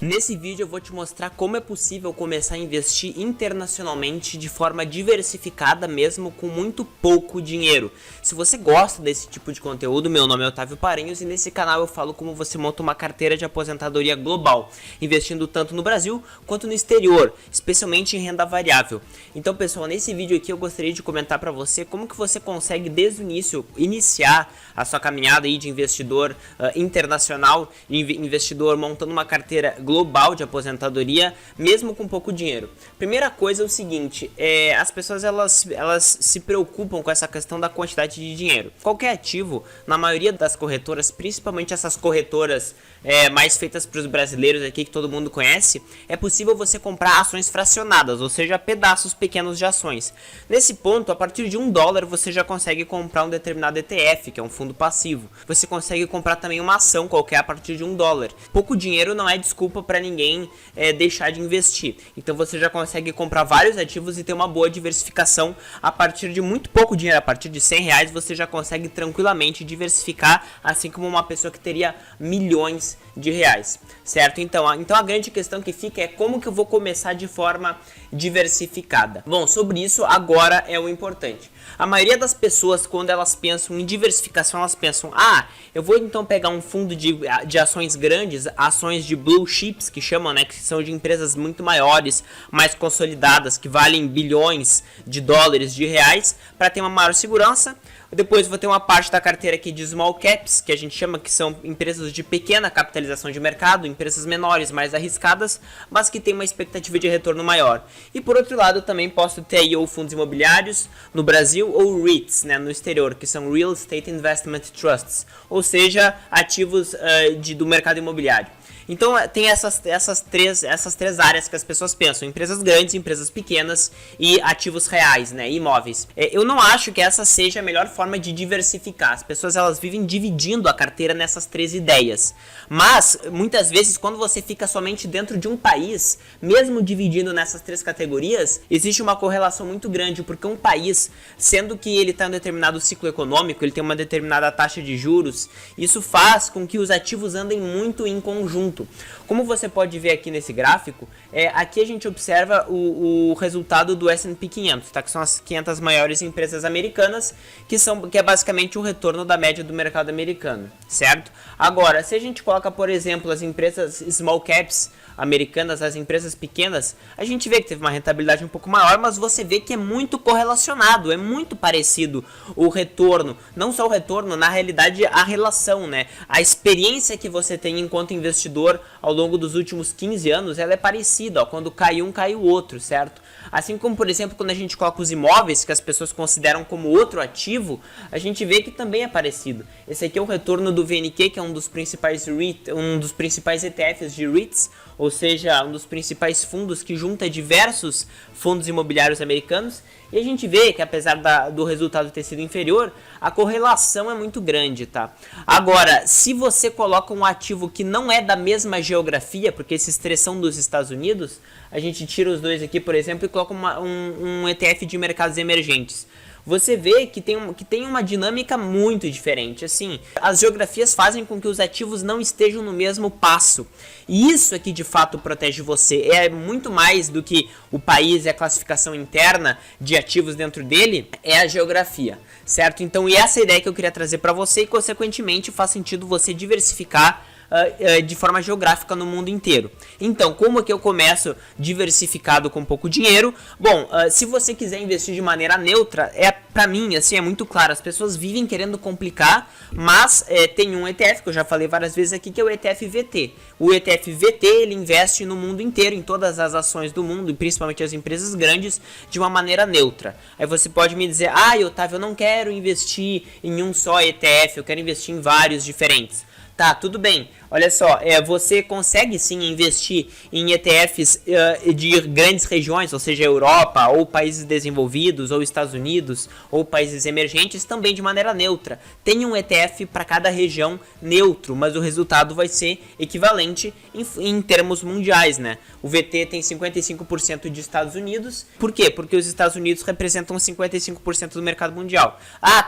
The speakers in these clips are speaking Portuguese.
Nesse vídeo eu vou te mostrar como é possível começar a investir internacionalmente de forma diversificada mesmo com muito pouco dinheiro. Se você gosta desse tipo de conteúdo, meu nome é Otávio Paranhos e nesse canal eu falo como você monta uma carteira de aposentadoria global, investindo tanto no Brasil quanto no exterior, especialmente em renda variável. Então pessoal, nesse vídeo aqui eu gostaria de comentar para você como que você consegue desde o início iniciar a sua caminhada aí de investidor internacional, investidor montando uma carteira global de aposentadoria, mesmo com pouco dinheiro. Primeira coisa é o seguinte, as pessoas elas se preocupam com essa questão da quantidade de dinheiro. Qualquer ativo, na maioria das corretoras, principalmente essas corretoras mais feitas para os brasileiros aqui que todo mundo conhece, é possível você comprar ações fracionadas, ou seja, pedaços pequenos de ações. Nesse ponto, a partir de $1 você já consegue comprar um determinado ETF, que é um fundo passivo. Você consegue comprar também uma ação qualquer a partir de $1. Pouco dinheiro não é desculpa para ninguém deixar de investir. Então você já consegue comprar vários ativos e ter uma boa diversificação a partir de muito pouco dinheiro. A partir de R$100 você já consegue tranquilamente diversificar, assim como uma pessoa que teria milhões de reais, certo? Então a grande questão que fica é como que eu vou começar de forma diversificada. Bom, sobre isso agora é o importante. A maioria das pessoas, quando elas pensam em diversificação, elas pensam, eu vou então pegar um fundo de ações grandes, ações de blue chips, que chamam, né, que são de empresas muito maiores, mais consolidadas, que valem bilhões de dólares, de reais, para ter uma maior segurança. Depois vou ter uma parte da carteira aqui de small caps, que a gente chama que são empresas de pequena capitalização de mercado, empresas menores, mais arriscadas, mas que tem uma expectativa de retorno maior. E por outro lado, também posso ter aí ou fundos imobiliários no Brasil ou REITs, né, no exterior, que são Real Estate Investment Trusts, ou seja, ativos do mercado imobiliário. Então tem essas três áreas que as pessoas pensam: empresas grandes, empresas pequenas e ativos reais, né, imóveis. Eu não acho que essa seja a melhor forma de diversificar. As pessoas elas vivem dividindo a carteira nessas três ideias. Mas muitas vezes quando você fica somente dentro de um país, mesmo dividindo nessas três categorias, existe uma correlação muito grande, porque um país, sendo que ele está em um determinado ciclo econômico, ele tem uma determinada taxa de juros, isso faz com que os ativos andem muito em conjunto. Como você pode ver aqui nesse gráfico, aqui a gente observa o resultado do S&P 500, tá? Que são as 500 maiores empresas americanas, que é basicamente o retorno da média do mercado americano, certo? Agora, se a gente coloca, por exemplo, as empresas small caps americanas, as empresas pequenas, a gente vê que teve uma rentabilidade um pouco maior, mas você vê que é muito correlacionado, é muito parecido o retorno, não só o retorno, na realidade a relação, né? A experiência que você tem enquanto investidor ao longo dos últimos 15 anos, ela é parecida, ó, quando cai um, cai o outro, certo? Assim como, por exemplo, quando a gente coloca os imóveis, que as pessoas consideram como outro ativo, a gente vê que também é parecido. Esse aqui é o retorno do VNQ, que é um dos principais ETFs de REITs, ou seja, um dos principais fundos que junta diversos fundos imobiliários americanos, e a gente vê que apesar do resultado ter sido inferior, a correlação é muito grande, tá? Agora, se você coloca um ativo que não é da mesma geografia, porque esses três são dos Estados Unidos, a gente tira os dois aqui, por exemplo, e coloca um ETF de mercados emergentes. Você vê que tem uma dinâmica muito diferente. Assim, as geografias fazem com que os ativos não estejam no mesmo passo. E isso aqui de fato protege você. É muito mais do que o país e a classificação interna de ativos dentro dele, é a geografia, certo? Então, e essa é a ideia que eu queria trazer para você e, consequentemente, faz sentido você diversificar de forma geográfica no mundo inteiro. Então, como é que eu começo diversificado com pouco dinheiro? Bom, se você quiser investir de maneira neutra, pra mim, assim, é muito claro, as pessoas vivem querendo complicar, mas tem um ETF, que eu já falei várias vezes aqui, que é o ETF VT. O ETF VT, ele investe no mundo inteiro, em todas as ações do mundo, e principalmente as empresas grandes, de uma maneira neutra. Aí você pode me dizer, Otávio, eu não quero investir em um só ETF, eu quero investir em vários diferentes. Tá, tudo bem. Olha só, você consegue sim investir em ETFs de grandes regiões, ou seja, Europa, ou países desenvolvidos, ou Estados Unidos, ou países emergentes, também de maneira neutra. Tem um ETF para cada região neutro, mas o resultado vai ser equivalente em termos mundiais, né? O VT tem 55% de Estados Unidos. Por quê? Porque os Estados Unidos representam 55% do mercado mundial.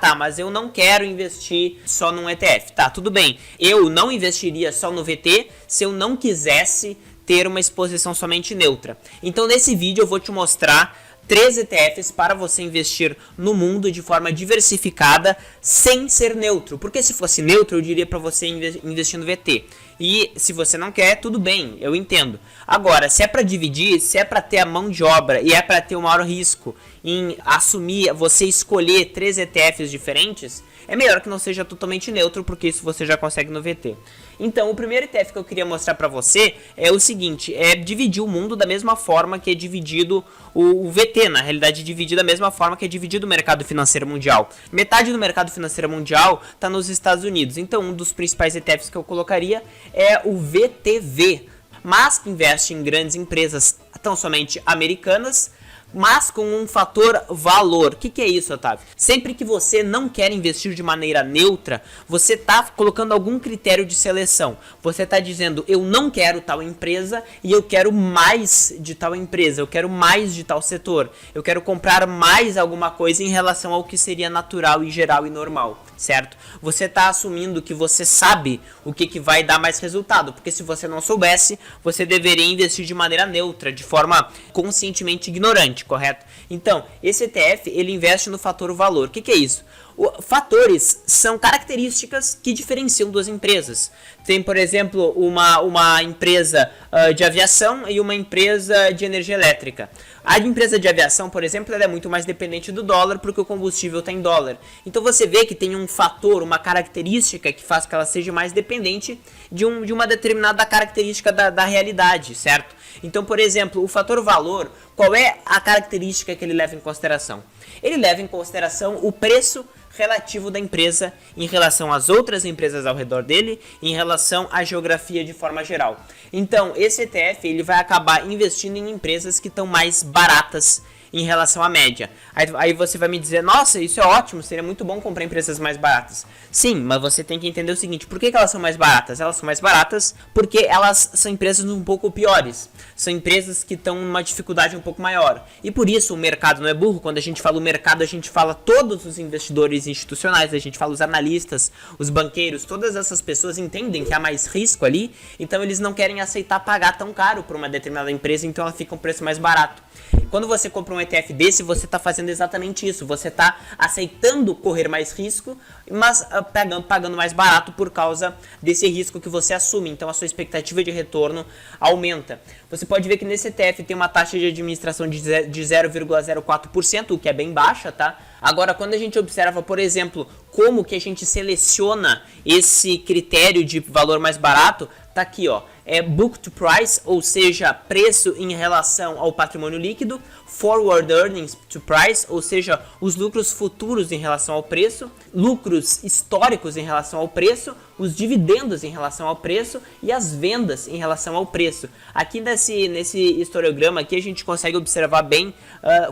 Tá, mas eu não quero investir só num ETF. Tá, tudo bem. Eu não investiria só no VT se eu não quisesse ter uma exposição somente neutra. Então nesse vídeo eu vou te mostrar 3 ETFs para você investir no mundo de forma diversificada sem ser neutro. Porque se fosse neutro, eu diria para você investir no VT. E se você não quer, tudo bem, eu entendo. Agora, se é para dividir, se é para ter a mão de obra e é para ter o maior risco em assumir, você escolher 3 ETFs diferentes, é melhor que não seja totalmente neutro, porque isso você já consegue no VT. Então, o primeiro ETF que eu queria mostrar para você é o seguinte, é dividir o mundo da mesma forma que é dividido o VT, na realidade dividir da mesma forma que é dividido o mercado financeiro mundial. Metade do mercado financeiro mundial está nos Estados Unidos, então um dos principais ETFs que eu colocaria é o VTV, mas que investe em grandes empresas tão somente americanas, mas com um fator valor. O que é isso, Otávio? Sempre que você não quer investir de maneira neutra, você está colocando algum critério de seleção. Você está dizendo, eu não quero tal empresa e eu quero mais de tal empresa, eu quero mais de tal setor, eu quero comprar mais alguma coisa em relação ao que seria natural e geral e normal, certo? Você está assumindo que você sabe o que vai dar mais resultado, porque se você não soubesse, você deveria investir de maneira neutra, de forma conscientemente ignorante, correto? Então, esse ETF, ele investe no fator valor. O que é isso? Fatores são características que diferenciam duas empresas. Tem, por exemplo, uma empresa de aviação e uma empresa de energia elétrica. A empresa de aviação, por exemplo, ela é muito mais dependente do dólar porque o combustível está em dólar. Então você vê que tem um fator, uma característica que faz que ela seja mais dependente de uma determinada característica da realidade, certo? Então, por exemplo, o fator valor, qual é a característica que ele leva em consideração? Ele leva em consideração o preço relativo da empresa em relação às outras empresas ao redor dele, em relação à geografia de forma geral. Então, esse ETF ele vai acabar investindo em empresas que estão mais baratas em relação à média. Aí você vai me dizer, nossa, isso é ótimo, seria muito bom comprar empresas mais baratas. Sim, mas você tem que entender o seguinte, por que elas são mais baratas? Elas são mais baratas porque elas são empresas um pouco piores. São empresas que estão numa dificuldade um pouco maior. E por isso o mercado não é burro. Quando a gente fala o mercado, a gente fala todos os investidores institucionais, a gente fala os analistas, os banqueiros, todas essas pessoas entendem que há mais risco ali, então eles não querem aceitar pagar tão caro por uma determinada empresa, então ela fica um preço mais barato. Quando você compra um ETF desse, você está fazendo exatamente isso. Você está aceitando correr mais risco, mas pagando mais barato por causa desse risco que você assume. Então a sua expectativa de retorno aumenta. Você pode ver que nesse ETF tem uma taxa de administração de 0,04%, o que é bem baixa, tá? Agora, quando a gente observa, por exemplo, como que a gente seleciona esse critério de valor mais barato, tá aqui, ó. É book to price, ou seja, preço em relação ao patrimônio líquido, forward earnings to price, ou seja, os lucros futuros em relação ao preço, lucros históricos em relação ao preço, os dividendos em relação ao preço e as vendas em relação ao preço. Aqui nesse histograma aqui a gente consegue observar bem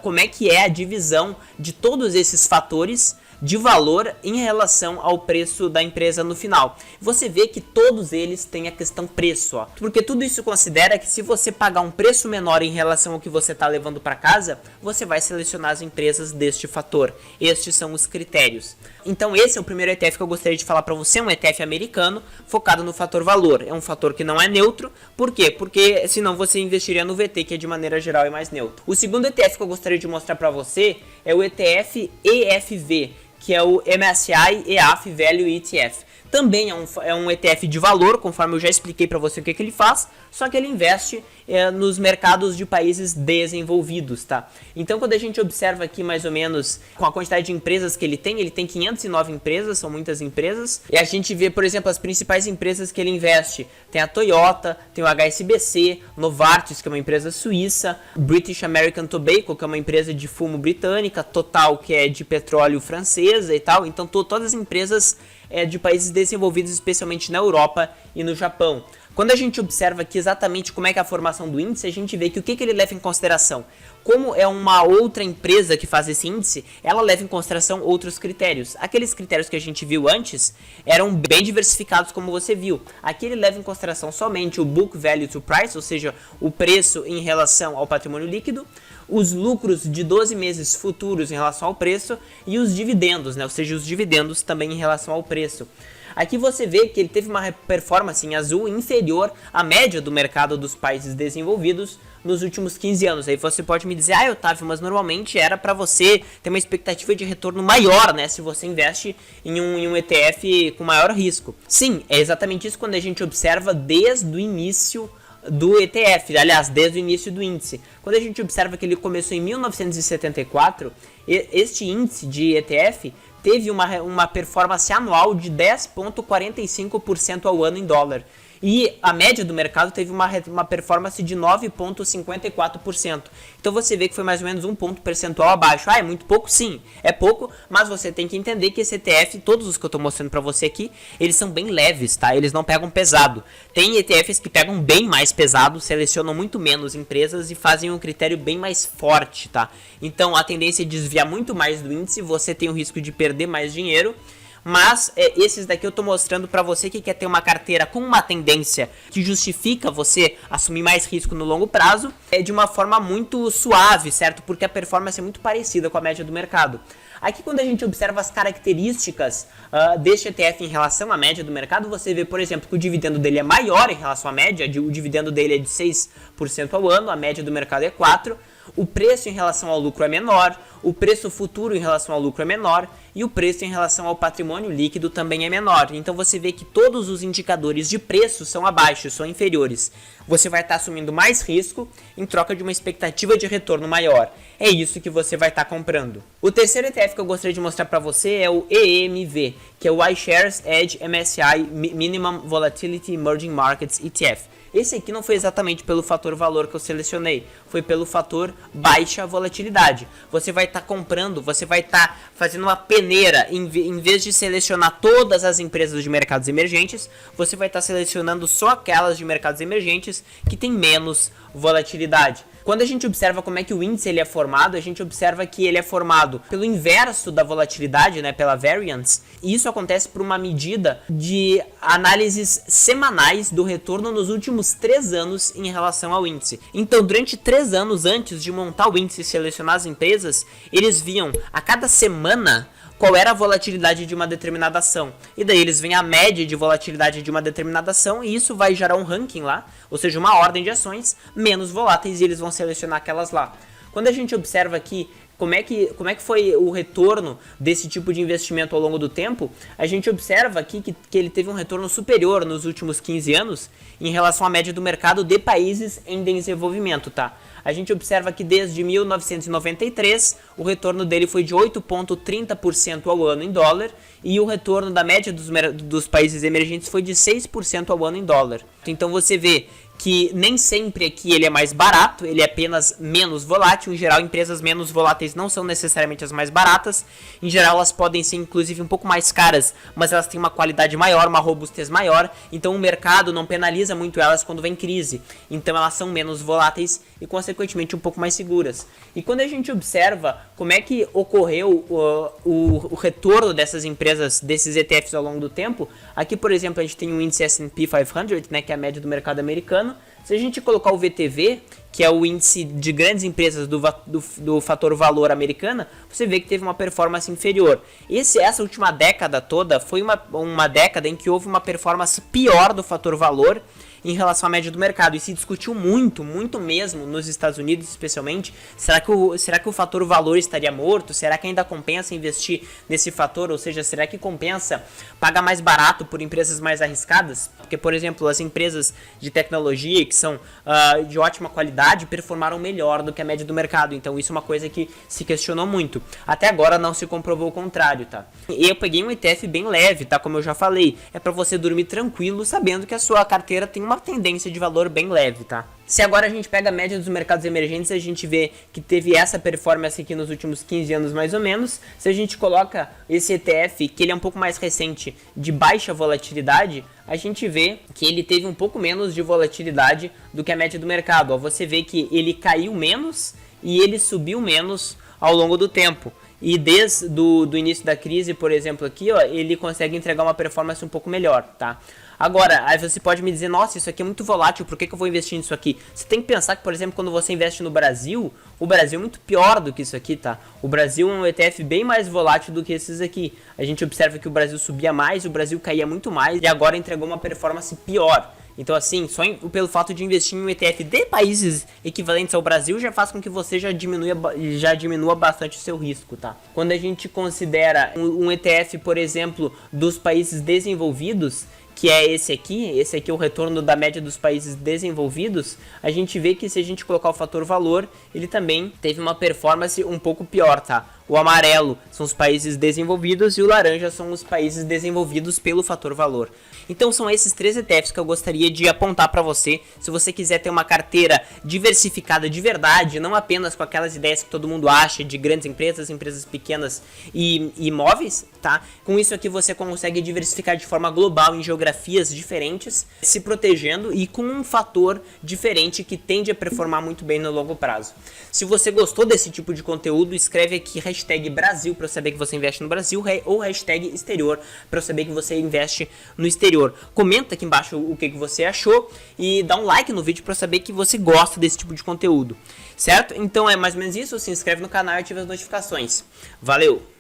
como é que é a divisão de todos esses fatores de valor em relação ao preço da empresa no final. Você vê que todos eles têm a questão preço, ó. Porque tudo isso considera que se você pagar um preço menor em relação ao que você está levando para casa, você vai selecionar as empresas deste fator. Estes são os critérios. Então esse é o primeiro ETF que eu gostaria de falar para você, um ETF americano focado no fator valor. É um fator que não é neutro. Por quê? Porque senão você investiria no VT, que é de maneira geral é mais neutro. O segundo ETF que eu gostaria de mostrar para você é o ETF EFV, que é o MSCI EAF Value ETF. Também é um ETF de valor, conforme eu já expliquei para você o que ele faz, só que ele investe nos mercados de países desenvolvidos, tá? Então, quando a gente observa aqui mais ou menos com a quantidade de empresas que ele tem 509 empresas, são muitas empresas, e a gente vê, por exemplo, as principais empresas que ele investe. Tem a Toyota, tem o HSBC, Novartis, que é uma empresa suíça, British American Tobacco, que é uma empresa de fumo britânica, Total, que é de petróleo francesa e tal. Então, todas as empresas de países desenvolvidos, especialmente na Europa e no Japão. Quando a gente observa aqui exatamente como é que é a formação do índice, a gente vê que o que ele leva em consideração? Como é uma outra empresa que faz esse índice, ela leva em consideração outros critérios. Aqueles critérios que a gente viu antes eram bem diversificados, como você viu. Aqui ele leva em consideração somente o book value to price, ou seja, o preço em relação ao patrimônio líquido, os lucros de 12 meses futuros em relação ao preço e os dividendos, né? Ou seja, os dividendos também em relação ao preço. Aqui você vê que ele teve uma performance em azul inferior à média do mercado dos países desenvolvidos nos últimos 15 anos. Aí você pode me dizer, Otávio, mas normalmente era para você ter uma expectativa de retorno maior, né, se você investe em um ETF com maior risco. Sim, é exatamente isso quando a gente observa desde o início do ETF, aliás, desde o início do índice. Quando a gente observa que ele começou em 1974, este índice de ETF teve uma performance anual de 10,45% ao ano em dólar. E a média do mercado teve uma performance de 9,54%. Então você vê que foi mais ou menos um ponto percentual abaixo. É muito pouco? Sim, é pouco, mas você tem que entender que esse ETF, todos os que eu estou mostrando para você aqui, eles são bem leves, tá? Eles não pegam pesado. Tem ETFs que pegam bem mais pesado, selecionam muito menos empresas e fazem um critério bem mais forte, tá? Então a tendência é desviar muito mais do índice, você tem o risco de perder mais dinheiro. Mas esses daqui eu tô mostrando para você que quer ter uma carteira com uma tendência que justifica você assumir mais risco no longo prazo, de uma forma muito suave, certo? Porque a performance é muito parecida com a média do mercado. Aqui quando a gente observa as características deste ETF em relação à média do mercado, você vê, por exemplo, que o dividendo dele é maior em relação à média, o dividendo dele é de 6% ao ano, a média do mercado é 4%. O preço em relação ao lucro é menor, o preço futuro em relação ao lucro é menor e o preço em relação ao patrimônio líquido também é menor. Então você vê que todos os indicadores de preço são abaixo, são inferiores. Você vai estar assumindo mais risco em troca de uma expectativa de retorno maior. É isso que você vai estar comprando. O terceiro ETF que eu gostaria de mostrar para você é o EMV, que é o iShares Edge MSCI Minimum Volatility Emerging Markets ETF. Esse aqui não foi exatamente pelo fator valor que eu selecionei, foi pelo fator baixa volatilidade. Você vai estar comprando, você vai estar fazendo uma peneira, em vez de selecionar todas as empresas de mercados emergentes, você vai estar selecionando só aquelas de mercados emergentes que tem menos volatilidade. Quando a gente observa como é que o índice ele é formado, a gente observa que ele é formado pelo inverso da volatilidade, né, pela variance, e isso acontece por uma medida de análises semanais do retorno nos últimos 3 anos em relação ao índice. Então, durante 3 anos antes de montar o índice e selecionar as empresas, eles viam a cada semana qual era a volatilidade de uma determinada ação. E daí eles veem a média de volatilidade de uma determinada ação e isso vai gerar um ranking lá, ou seja, uma ordem de ações menos voláteis e eles vão selecionar aquelas lá. Quando a gente observa aqui como é que foi o retorno desse tipo de investimento ao longo do tempo, a gente observa aqui que ele teve um retorno superior nos últimos 15 anos em relação à média do mercado de países em desenvolvimento, tá? A gente observa que desde 1993 o retorno dele foi de 8,30% ao ano em dólar e o retorno da média dos países emergentes foi de 6% ao ano em dólar. Então você vê que nem sempre aqui ele é mais barato, ele é apenas menos volátil. Em geral, empresas menos voláteis não são necessariamente as mais baratas. Em geral, elas podem ser inclusive um pouco mais caras, mas elas têm uma qualidade maior, uma robustez maior. Então o mercado não penaliza muito elas quando vem crise. Então elas são menos voláteis e consequentemente um pouco mais seguras. E quando a gente observa como é que ocorreu o retorno dessas empresas, desses ETFs ao longo do tempo, aqui por exemplo a gente tem o índice S&P 500, né, que é a média do mercado americano. Se a gente colocar o VTV, que é o índice de grandes empresas do fator valor americana, você vê que teve uma performance inferior. Essa última década toda foi uma década em que houve uma performance pior do fator valor em relação à média do mercado, e se discutiu muito mesmo nos Estados Unidos especialmente, será que o fator valor estaria morto? Será que ainda compensa investir nesse fator? Ou seja, será que compensa pagar mais barato por empresas mais arriscadas? Porque, por exemplo, as empresas de tecnologia que são de ótima qualidade performaram melhor do que a média do mercado, então isso é uma coisa que se questionou muito. Até agora não se comprovou o contrário, tá? E eu peguei um ETF bem leve, tá? Como eu já falei, é para você dormir tranquilo sabendo que a sua carteira tem uma tendência de valor bem leve, tá? Se agora a gente pega a média dos mercados emergentes, a gente vê que teve essa performance aqui nos últimos 15 anos mais ou menos. Se a gente coloca esse ETF, que ele é um pouco mais recente, de baixa volatilidade, a gente vê que ele teve um pouco menos de volatilidade do que a média do mercado. Ó, você vê que ele caiu menos e ele subiu menos ao longo do tempo. E desde do início da crise, por exemplo, aqui, ó, ele consegue entregar uma performance um pouco melhor, tá? Agora, aí você pode me dizer, nossa, isso aqui é muito volátil, por que eu vou investir nisso aqui? Você tem que pensar que, por exemplo, quando você investe no Brasil, o Brasil é muito pior do que isso aqui, tá? O Brasil é um ETF bem mais volátil do que esses aqui. A gente observa que o Brasil subia mais, o Brasil caía muito mais e agora entregou uma performance pior. Então, assim, pelo fato de investir em um ETF de países equivalentes ao Brasil já faz com que você já diminua bastante o seu risco, tá? Quando a gente considera um ETF, por exemplo, dos países desenvolvidos, que é esse aqui é o retorno da média dos países desenvolvidos, a gente vê que se a gente colocar o fator valor, ele também teve uma performance um pouco pior, tá? O amarelo são os países desenvolvidos e o laranja são os países desenvolvidos pelo fator valor. Então são esses 3 ETFs que eu gostaria de apontar para você, se você quiser ter uma carteira diversificada de verdade, não apenas com aquelas ideias que todo mundo acha de grandes empresas, empresas pequenas e imóveis, tá? Com isso aqui você consegue diversificar de forma global em geografias diferentes, se protegendo e com um fator diferente que tende a performar muito bem no longo prazo. Se você gostou desse tipo de conteúdo, escreve aqui hashtag Brasil para eu saber que você investe no Brasil ou hashtag exterior para eu saber que você investe no exterior. Comenta aqui embaixo o que você achou e dá um like no vídeo para eu saber que você gosta desse tipo de conteúdo, certo? Então é mais ou menos isso, se inscreve no canal e ativa as notificações. Valeu!